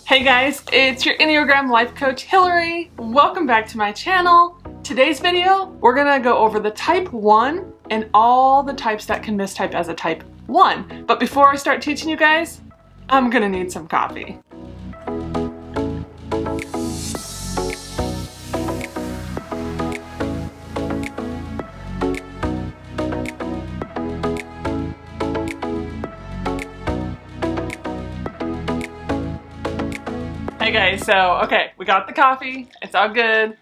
Hey guys, it's your Enneagram life coach Hillary. Welcome back to my channel. Today's video, we're gonna go over the type 1 and all the types that can mistype as a type 1. But before I start teaching you guys, I'm gonna need some coffee. Hey guys, so okay, we got the coffee. It's all good.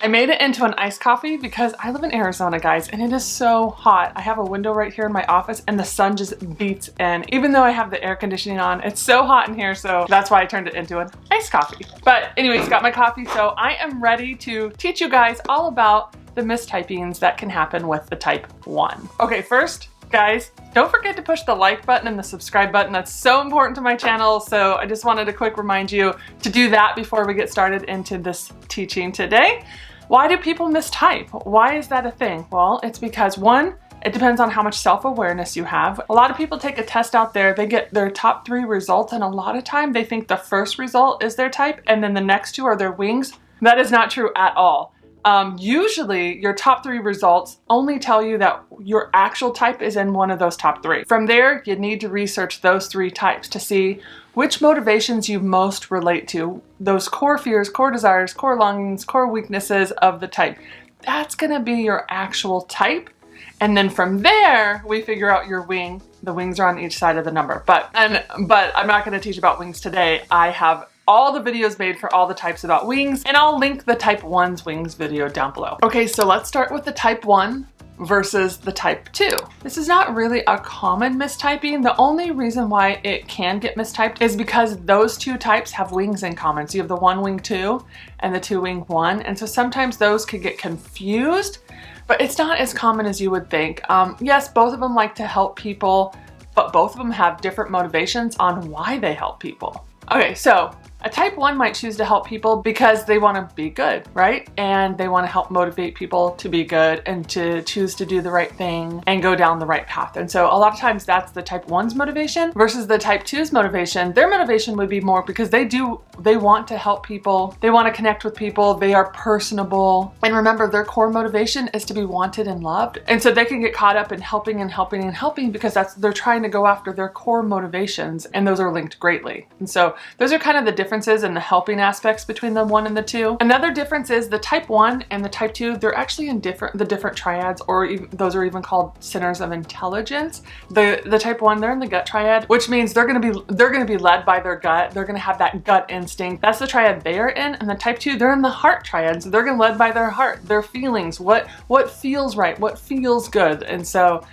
I made it into an iced coffee because I live in Arizona, guys, and it is so hot. I have a window right here in my office and the sun just beats in. Even though I have the air conditioning on, it's so hot in here, so that's why I turned it into an iced coffee. But anyways, got my coffee, so I am ready to teach you guys all about the mistypings that can happen with the type 1. Okay, first, guys, don't forget to push the like button and the subscribe button. That's so important to my channel. So I just wanted to quick remind you to do that before we get started into this teaching today. Why do people mistype? Why is that a thing? Well, it's because one, it depends on how much self-awareness you have. A lot of people take a test out there, they get their top 3 results, and a lot of time they think the first result is their type and then the next 2 are their wings. That is not true at all. Usually your top 3 results only tell you that your actual type is in one of those top 3. From there, you need to research those 3 types to see which motivations you most relate to, those core fears, core desires, core longings, core weaknesses of the type. That's gonna be your actual type. And then from there, we figure out your wing. The wings are on each side of the number. But I'm not gonna teach about wings today. I have all the videos made for all the types about wings, and I'll link the type 1's wings video down below. Okay, so let's start with the type 1 versus the type 2. This is not really a common mistyping. The only reason why it can get mistyped is because those 2 types have wings in common. So you have the 1 wing 2 and the 2 wing 1. And so sometimes those could get confused, but it's not as common as you would think. Yes, both of them like to help people, but both of them have different motivations on why they help people. Okay, so a type 1 might choose to help people because they want to be good, right? And they want to help motivate people to be good and to choose to do the right thing and go down the right path. And so a lot of times that's the type 1's motivation versus the type 2's motivation. Their motivation would be more because they want to help people. They want to connect with people. They are personable. And remember, their core motivation is to be wanted and loved. And so they can get caught up in helping and helping and helping because they're trying to go after their core motivations, and those are linked greatly. And so those are kind of the differences in the helping aspects between the 1 and the 2. Another difference is the type 1 and the type 2, they're actually in the different triads, or even, those are even called centers of intelligence. The type 1, they're in the gut triad, which means they're gonna be led by their gut. They're gonna have that gut instinct. That's the triad they are in. And the type 2, they're in the heart triad. So they're gonna be led by their heart, their feelings, what feels right, what feels good. And so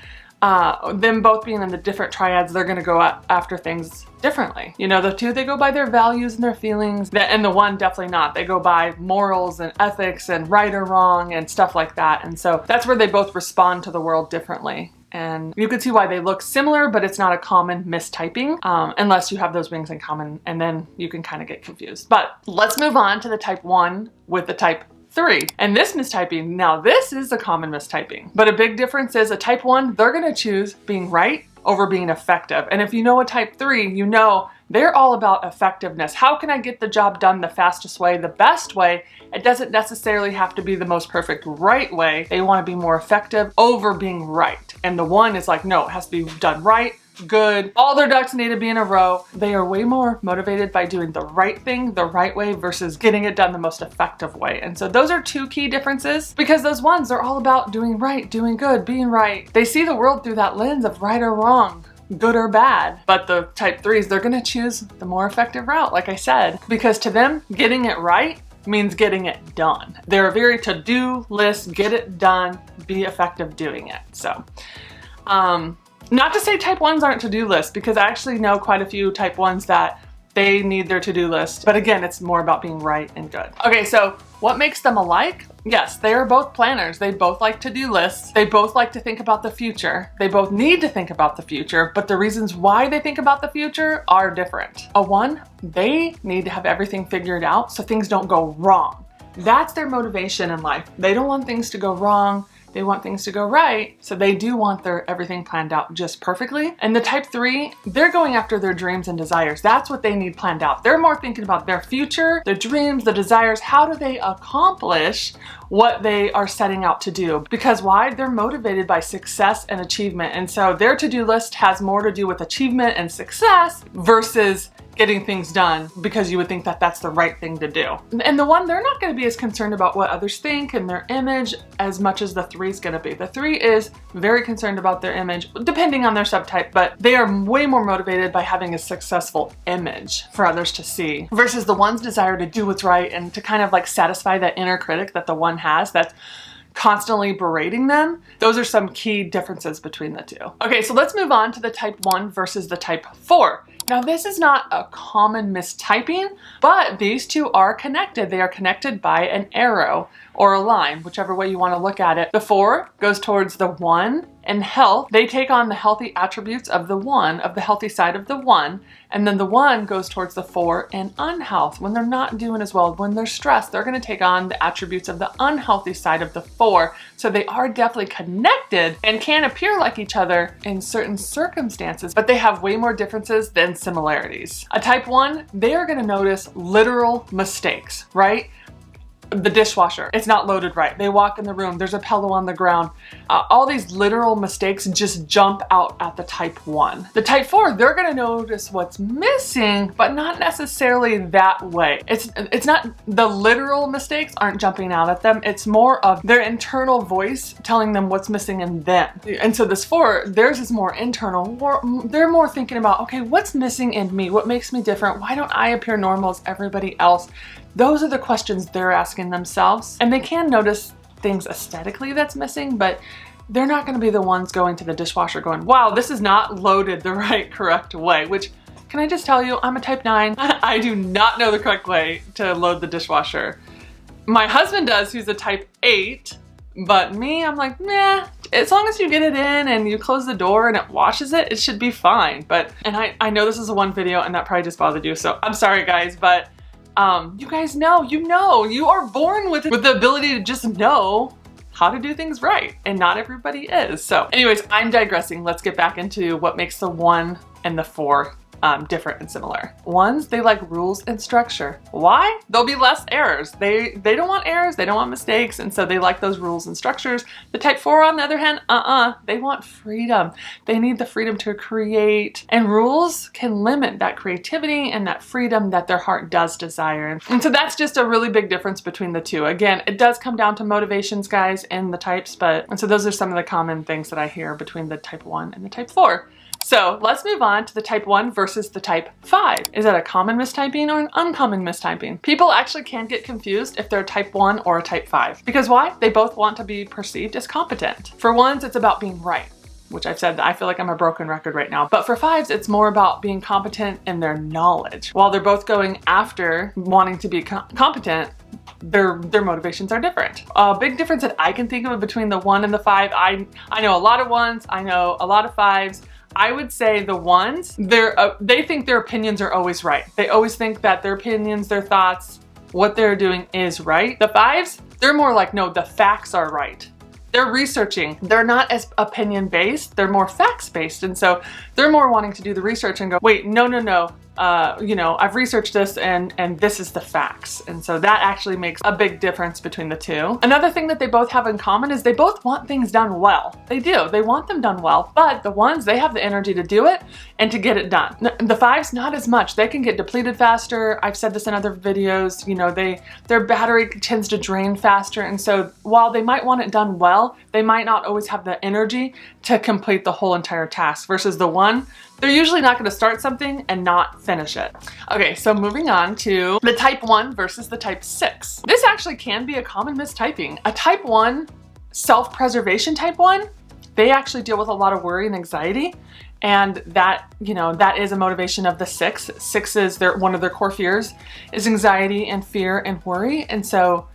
them both being in the different triads, they're gonna go after things differently. You know, the 2, they go by their values and their feelings, and the 1 definitely not. They go by morals and ethics and right or wrong and stuff like that. And so that's where they both respond to the world differently. And you can see why they look similar, but it's not a common mistyping unless you have those wings in common, and then you can kind of get confused. But let's move on to the type 1 with the type 3. And this mistyping, now this is a common mistyping, but a big difference is a type 1, they're gonna choose being right over being effective. And if you know a type 3, you know they're all about effectiveness. How can I get the job done the fastest way, the best way? It doesn't necessarily have to be the most perfect right way. They wanna be more effective over being right. And the 1 is like, no, it has to be done right, good, all their ducks need to be in a row. They are way more motivated by doing the right thing the right way versus getting it done the most effective way. And so those are 2 key differences, because those 1s are all about doing right, doing good, being right. They see the world through that lens of right or wrong, good or bad. But the type 3s, they're gonna choose the more effective route, like I said, because to them, getting it right means getting it done. They're a very to-do list, get it done, be effective doing it. So, not to say type 1s aren't to-do lists, because I actually know quite a few type 1s that they need their to-do list. But again, it's more about being right and good. Okay, so what makes them alike? Yes, they are both planners. They both like to-do lists. They both like to think about the future. They both need to think about the future, but the reasons why they think about the future are different. A 1, they need to have everything figured out so things don't go wrong. That's their motivation in life. They don't want things to go wrong. They want things to go right, so they do want their everything planned out just perfectly. And the type 3, they're going after their dreams and desires. That's what they need planned out. They're more thinking about their future, their dreams, the desires. How do they accomplish what they are setting out to do? Because why? They're motivated by success and achievement. And so their to-do list has more to do with achievement and success versus getting things done because you would think that that's the right thing to do. And the 1, they're not going to be as concerned about what others think and their image as much as the 3 is going to be. The 3 is very concerned about their image, depending on their subtype, but they are way more motivated by having a successful image for others to see versus the 1's desire to do what's right and to kind of like satisfy that inner critic that the 1 has that's constantly berating them. Those are some key differences between the 2. Okay, so let's move on to the type 1 versus the type 4. Now, this is not a common mistyping, but these 2 are connected. They are connected by an arrow or a line, whichever way you want to look at it. The 4 goes towards the 1 in health. They take on the healthy attributes of the 1, of the healthy side of the 1, and then the 1 goes towards the 4 in unhealth. When they're not doing as well, when they're stressed, they're going to take on the attributes of the unhealthy side of the 4. So they are definitely connected and can appear like each other in certain circumstances, but they have way more differences than similarities. A type 1, they are going to notice literal mistakes, right? The dishwasher, it's not loaded right. They walk in the room, there's a pillow on the ground. All these literal mistakes just jump out at the type 1. The type 4, they're gonna notice what's missing, but not necessarily that way. It's not, the literal mistakes aren't jumping out at them. It's more of their internal voice telling them what's missing in them. And so this 4, theirs is more internal. They're more thinking about, okay, what's missing in me? What makes me different? Why don't I appear normal as everybody else? Those are the questions they're asking themselves. And they can notice things aesthetically that's missing, but they're not going to be the ones going to the dishwasher going, wow, this is not loaded the right, correct way, which, can I just tell you, I'm a type 9. I do not know the correct way to load the dishwasher. My husband does, who's a type 8, but me, I'm like, nah, as long as you get it in and you close the door and it washes it, it should be fine. But, and I know this is a 1 video and that probably just bothered you, so I'm sorry guys, but you guys know, you are born with the ability to just know how to do things right, and not everybody is. So anyways, I'm digressing. Let's get back into what makes the 1 and the 4 different and similar. 1s, they like rules and structure. Why? There'll be less errors. They don't want errors, they don't want mistakes, and so they like those rules and structures. The type 4, on the other hand, they want freedom. They need the freedom to create, and rules can limit that creativity and that freedom that their heart does desire. And so that's just a really big difference between the 2. Again, it does come down to motivations, guys, and the types, and so those are some of the common things that I hear between the type 1 and the type 4. So let's move on to the type 1 versus the type 5. Is that a common mistyping or an uncommon mistyping? People actually can get confused if they're a type 1 or a type 5. Because why? They both want to be perceived as competent. For 1s, it's about being right, which I've said that I feel like I'm a broken record right now. But for 5s, it's more about being competent in their knowledge. While they're both going after wanting to be competent, their motivations are different. A big difference that I can think of between the 1 and the 5, I know a lot of 1s, I know a lot of 5s. I would say the 1s, they think their opinions are always right. They always think that their opinions, their thoughts, what they're doing is right. The 5s, they're more like, no, the facts are right. They're researching. They're not as opinion-based, they're more facts-based. And so they're more wanting to do the research and go, wait, no. I've researched this and this is the facts. And so that actually makes a big difference between the 2. Another thing that they both have in common is they both want things done well. They do. They want them done well, but the 1s, they have the energy to do it and to get it done. The 5s, not as much. They can get depleted faster. I've said this in other videos, their battery tends to drain faster. And so while they might want it done well, they might not always have the energy to complete the whole entire task versus the 1. They're usually not going to start something and not finish it. Okay, so moving on to the type 1 versus the type 6. This actually can be a common mistyping. A type 1, self-preservation type 1, they actually deal with a lot of worry and anxiety. And that is a motivation of the 6. 6 is one of their core fears is anxiety and fear and worry. And so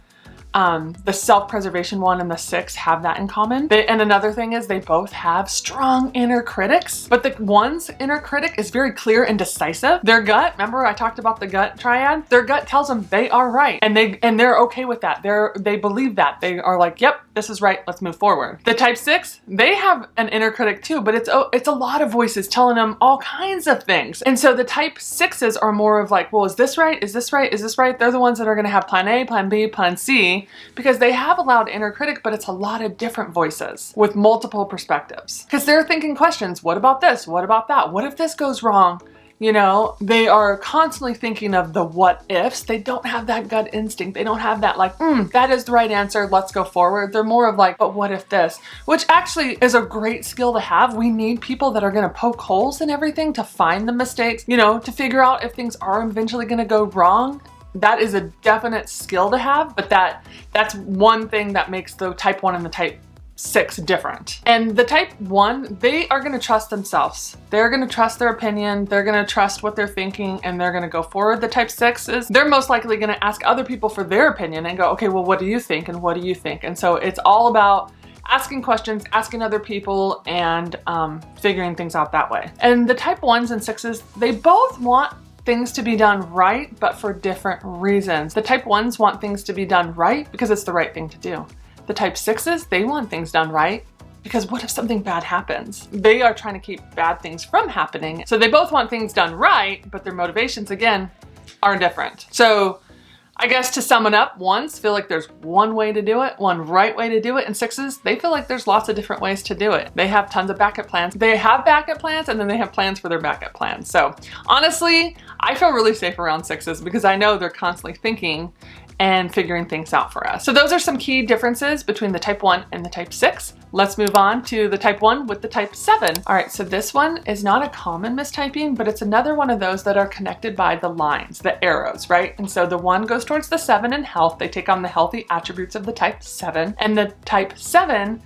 The self-preservation one and the 6 have that in common. And another thing is they both have strong inner critics, but the 1's inner critic is very clear and decisive. Their gut, remember I talked about the gut triad? Their gut tells them they are right, and they're okay with that. They believe that. They are like, yep, this is right, let's move forward. The type 6, they have an inner critic too, but it's a lot of voices telling them all kinds of things. And so the type 6s are more of like, well, is this right? Is this right? Is this right? They're the ones that are going to have plan A, plan B, plan C, because they have a loud inner critic, but it's a lot of different voices with multiple perspectives. Because they're thinking questions. What about this? What about that? What if this goes wrong? You know, they are constantly thinking of the what ifs. They don't have that gut instinct. They don't have that like, that is the right answer, let's go forward. They're more of like, but what if this? Which actually is a great skill to have. We need people that are going to poke holes in everything to find the mistakes, you know, to figure out if things are eventually going to go wrong. That is a definite skill to have, but that's one thing that makes the type 1 and the type 6 different. And the type 1, they are going to trust themselves. They're going to trust their opinion. They're going to trust what they're thinking, and they're going to go forward. The type 6s, they're most likely going to ask other people for their opinion and go, okay, well, what do you think? And what do you think? And so it's all about asking questions, asking other people, and figuring things out that way. And the type 1s and 6s, they both want things to be done right, but for different reasons. The type 1s want things to be done right because it's the right thing to do. The type 6s, they want things done right because what if something bad happens? They are trying to keep bad things from happening. So they both want things done right, but their motivations, again, are different. So I guess to sum it up, 1s feel like there's one way to do it, one right way to do it, and 6s, they feel like there's lots of different ways to do it. They have tons of backup plans. They have backup plans, and then they have plans for their backup plans. So honestly, I feel really safe around 6s because I know they're constantly thinking and figuring things out for us. So those are some key differences between the type 1 and the type 6. Let's move on to the type 1 with the type 7. All right, so this one is not a common mistyping, but it's another one of those that are connected by the lines, the arrows, right? And so the 1 goes towards the 7 in health. They take on the healthy attributes of the type 7, and the type 7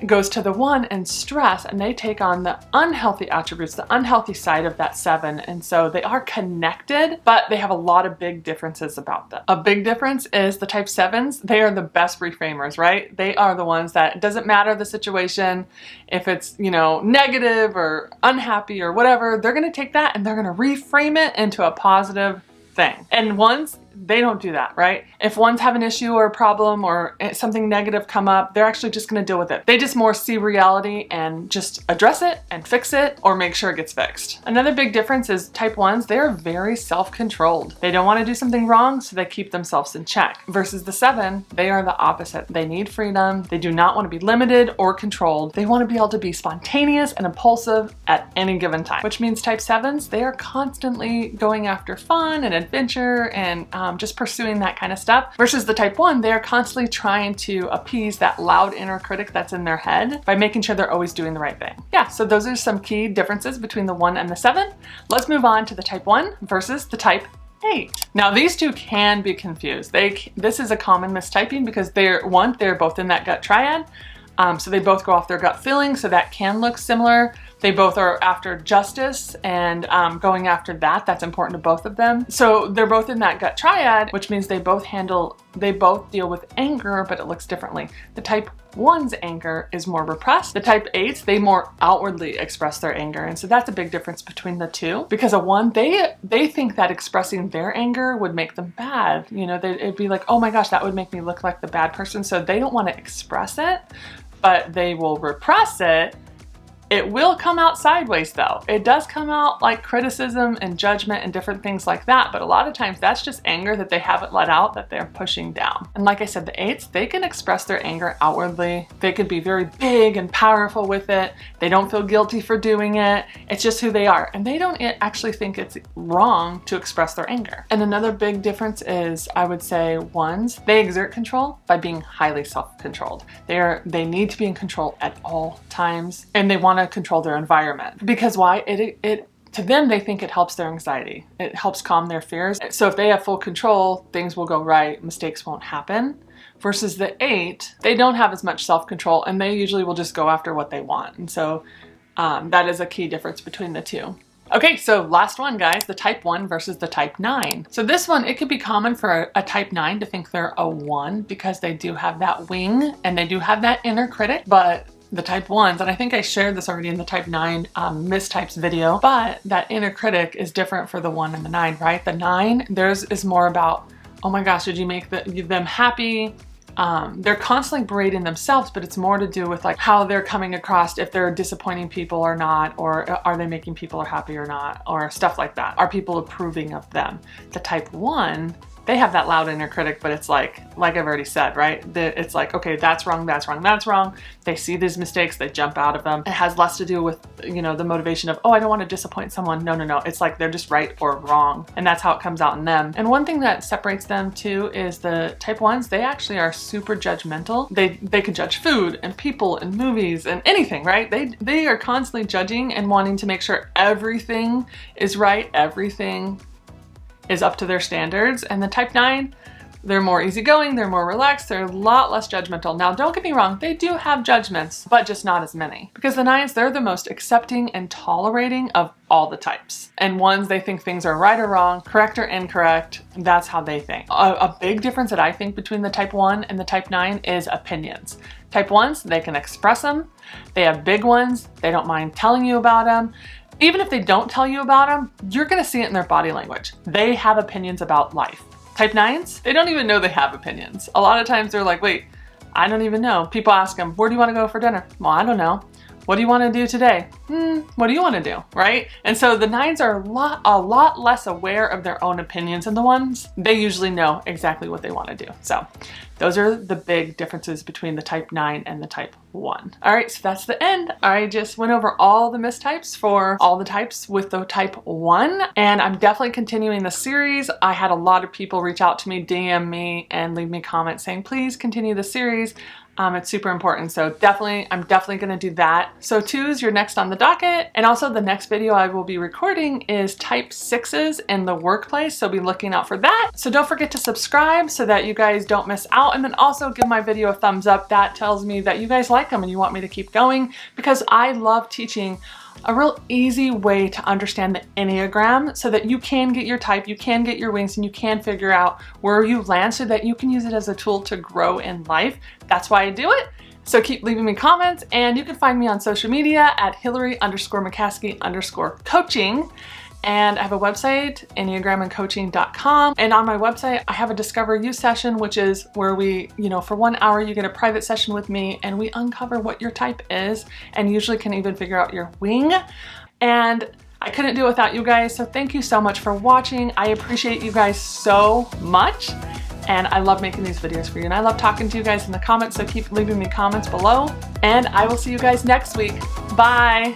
goes to the 1 and stress, and they take on the unhealthy attributes, the unhealthy side of that 7. And so they are connected, but they have a lot of big differences about them. A big difference is the type 7s, they are the best reframers, right? They are the ones that it doesn't matter the situation, if it's, you know, negative or unhappy or whatever, they're going to take that and they're going to reframe it into a positive thing. And 1s, they don't do that, right? If 1s have an issue or a problem or something negative come up, they're actually just going to deal with it. They just more see reality and just address it and fix it or make sure it gets fixed. Another big difference is type 1s, they're very self-controlled. They don't want to do something wrong, so they keep themselves in check. Versus the 7, they are the opposite. They need freedom. They do not want to be limited or controlled. They want to be able to be spontaneous and impulsive at any given time, which means type 7s, they are constantly going after fun and adventure and just pursuing that kind of stuff. Versus the type 1, they're constantly trying to appease that loud inner critic that's in their head by making sure they're always doing the right thing. Yeah, so those are some key differences between the 1 and the 7. Let's move on to the type 1 versus the type 8. Now these two can be confused. This is a common mistyping because they're both in that gut triad. So they both go off their gut feeling, so that can look similar. They both are after justice and going after that. That's important to both of them. So they're both in that gut triad, which means they both deal with anger, but it looks differently. The type 1's anger is more repressed. The type 8s, they more outwardly express their anger. And so that's a big difference between the two, because a 1, they think that expressing their anger would make them bad. You know, it'd be like, oh my gosh, that would make me look like the bad person. So they don't want to express it, but they will repress it. It will come out sideways though. It does come out like criticism and judgment and different things like that, but a lot of times that's just anger that they haven't let out that they're pushing down. And like I said, the 8s, they can express their anger outwardly. They could be very big and powerful with it. They don't feel guilty for doing it. It's just who they are. And they don't actually think it's wrong to express their anger. And another big difference is, I would say, 1s, they exert control by being highly self-controlled. They need to be in control at all times, and they want to control their environment. Because why? To them, they think it helps their anxiety. It helps calm their fears. So if they have full control, things will go right, mistakes won't happen. Versus the 8, they don't have as much self-control, and they usually will just go after what they want. And so that is a key difference between the two. Okay, so last one, guys, the type 1 versus the type 9. So this one, it could be common for a type 9 to think they're a 1 because they do have that wing and they do have that inner critic, but the type 1s, and I think I shared this already in the type 9 mistypes video, but that inner critic is different for the 1 and the 9, right? The 9, theirs is more about, oh my gosh, did you make them happy? They're constantly berating themselves, but it's more to do with like how they're coming across, if they're disappointing people or not, or are they making people happy or not, or stuff like that. Are people approving of them? The type 1, they have that loud inner critic, but it's like I've already said, right? It's like, okay, that's wrong, that's wrong, that's wrong. They see these mistakes, they jump out of them. It has less to do with, you know, the motivation of, oh, I don't want to disappoint someone. No, no, no. It's like they're just right or wrong. And that's how it comes out in them. And one thing that separates them too is the type 1s, they actually are super judgmental. They can judge food and people and movies and anything, right? They are constantly judging and wanting to make sure everything is right, everything is up to their standards. And the type 9, they're more easygoing, they're more relaxed, they're a lot less judgmental. Now, don't get me wrong, they do have judgments, but just not as many. Because the 9s, they're the most accepting and tolerating of all the types. And 1s, they think things are right or wrong, correct or incorrect. That's how they think. A big difference that I think between the type 1 and the type 9 is opinions. Type 1s, they can express them. They have big ones. They don't mind telling you about them. Even if they don't tell you about them, you're gonna see it in their body language. They have opinions about life. Type 9s, they don't even know they have opinions. A lot of times they're like, wait, I don't even know. People ask them, where do you wanna go for dinner? Well, I don't know. What do you wanna do today? What do you wanna do, right? And so the 9s are a lot less aware of their own opinions than the 1s. They usually know exactly what they wanna do. So those are the big differences between the type 9 and the type 1. All right, so that's the end. I just went over all the mistypes for all the types with the type 1, and I'm definitely continuing the series. I had a lot of people reach out to me, DM me, and leave me comments saying, please continue the series. It's super important. So I'm definitely going to do that. So 2s, you're next on the docket. And also the next video I will be recording is type 6s in the workplace. So be looking out for that. So don't forget to subscribe so that you guys don't miss out. And then also give my video a thumbs up. That tells me that you guys like them and you want me to keep going, because I love teaching a real easy way to understand the Enneagram so that you can get your type, you can get your wings, and you can figure out where you land so that you can use it as a tool to grow in life. That's why I do it. So keep leaving me comments, and you can find me on social media at Hillary_McCaskey_coaching. And I have a website, EnneagramandCoaching.com. And on my website, I have a Discover You session, which is where we, for 1 hour, you get a private session with me and we uncover what your type is and usually can even figure out your wing. And I couldn't do it without you guys. So thank you so much for watching. I appreciate you guys so much. And I love making these videos for you. And I love talking to you guys in the comments. So keep leaving me comments below. And I will see you guys next week. Bye.